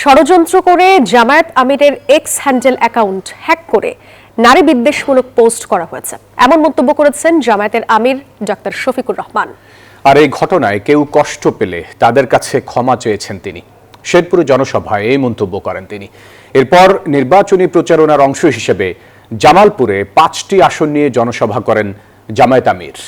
ষড়যন্ত্র করে জামায়াত আমিরের এক্স হ্যান্ডেল অ্যাকাউন্ট হ্যাক করে নারী বিদ্বেষমূলক পোস্ট করা হয়েছে, এমন মন্তব্য করেছেন জামায়াতের আমির ডক্টর শফিকুর রহমান। আর এই ঘটনায় কেউ কষ্ট পেলে তাদের কাছে ক্ষমা চেয়েছেন তিনি। শেরপুরে জনসভায় এই মন্তব্য করেন তিনি। এরপর নির্বাচনী প্রচারণার অংশ হিসেবে জামালপুরে 5টি আসন নিয়ে জনসভা করেন জামায়াত আমির।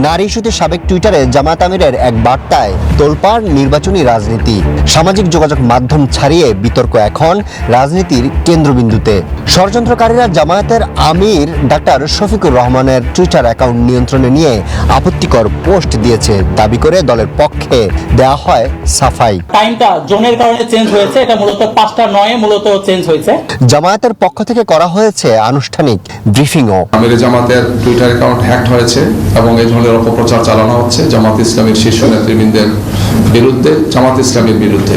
নারী ইস্যুতে সাবেক টুইটারে জামায়াত আমিরের এক বার্তায় তোলপাড় নির্বাচনী রাজনীতি। সামাজিক যোগাযোগ মাধ্যম ছাড়িয়ে বিতর্ক এখন রাজনীতির কেন্দ্রবিন্দুতে। ষড়যন্ত্রকারীরা জামায়াতের আমির ডাক্তার শফিকুর রহমানের টুইটার অ্যাকাউন্ট নিয়ন্ত্রণে নিয়ে আপত্তিকর পোস্ট দিয়েছে দাবি করে দলের পক্ষে দেয়া হয় সাফাই। টাইমটা জোনের কারণে চেঞ্জ হয়েছে, এটা মূলত 5টা 9 মূলত চেঞ্জ হয়েছে। জামায়াতের পক্ষ থেকে করা হয়েছে আনুষ্ঠানিক ব্রিফিংও। আমিরের জামাতের টুইটার অ্যাকাউন্ট হ্যাক হয়েছে এবং এই ধরনের অপপ্রচার চালানো হচ্ছে জামাত ইসলামের শীর্ষ নেতৃবৃন্দের বিরুদ্ধে, জামাত ইসলামের বিরুদ্ধে।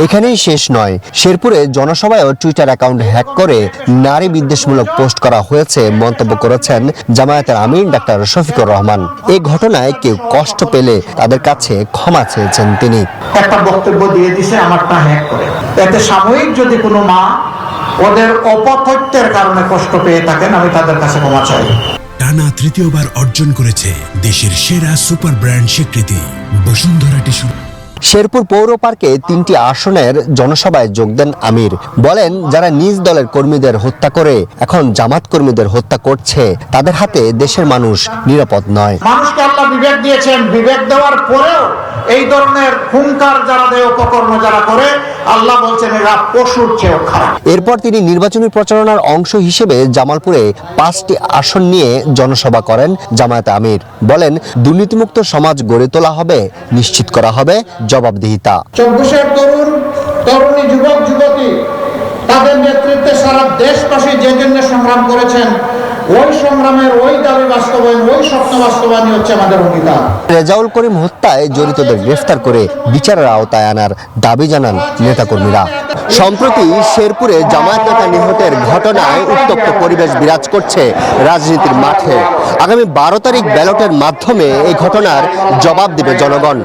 এখানেই শেষ নয়, শেরপুরে জনসভায়ও টুইটার অ্যাকাউন্ট হ্যাক করে নারী বিদ্বেষমূলক পোস্ট করা হয়েছে মন্তব্য করেছেন জামায়াতের আমির ডাক্তার শফিকুর রহমান। এই ঘটনায় কেউ কষ্ট পেলে তাদের কাছে ক্ষমা চেয়েছেন তিনি। একটা বক্তব্য দিয়ে দিছে আমারটা হ্যাক করে, এতে সাময়িক যদি কোনো মা ওদের অপতথ্যের কারণে কষ্ট পেয়ে থাকেন, আমি তাদের কাছে ক্ষমা চাই। টানা তৃতীয়বার অর্জন করেছে দেশের সেরা সুপার ব্র্যান্ড স্বীকৃতি বসুন্ধরা টিস্যু। শেরপুর পৌর পার্কে 3টি আসনের জনসভায় যোগ দেন আমির। বলেন, যারা নিজ দলের কর্মীদের হত্যা করে এখন জামাত কর্মীদের হত্যা করছে, তাদের হাতে দেশের মানুষ নিরাপদ নয়। মানুষকে আল্লাহ বিবেক দিয়েছেন, বিবেক দেওয়ার পরেও এই ধরনের হুঙ্কার যারা দেয়, অপকর্ম যারা করে, আল্লাহ বলছেন এরা পশুর চেয়েও খারাপ। এরপর তিনি নির্বাচনী প্রচারণার অংশ হিসেবে জামালপুরে 5টি আসন নিয়ে জনসভা করেন জামায়াত আমির। বলেন, দুর্নীতিমুক্ত সমাজ গড়ে তোলা হবে, নিশ্চিত করা হবে জবাবদিহিতা। 1400 তরুণী যুবক যুবতী তাদের নেতৃত্বে সারা দেশবাসী যে জন্য সংগ্রাম করেছেন, ওই সংগ্রামের ওই দাবি বাস্তবায়ন, ওই স্বপ্ন বাস্তবায়ন হচ্ছে আমাদের অঙ্গীকার। রেজাউল করিম হত্যায় জড়িতদের গ্রেফতার করে বিচারের আওতায় আনার দাবি জানান নেতাকর্মীরা। সম্প্রতি শেরপুরে জামায়াত নেতা নিহতের ঘটনায় উত্তপ্ত পরিবেশ বিরাজ করছে রাজনীতির মাঠে। আগামী 12 তারিখ ব্যালটের মাধ্যমে এই ঘটনার জবাব দিবে জনগণ,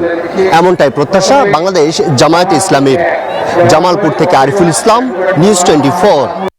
এমনটাই প্রত্যাশা বাংলাদেশ জামায়াতে ইসলামীর। জামালপুর থেকে আরিফুল ইসলাম, নিউজ 24।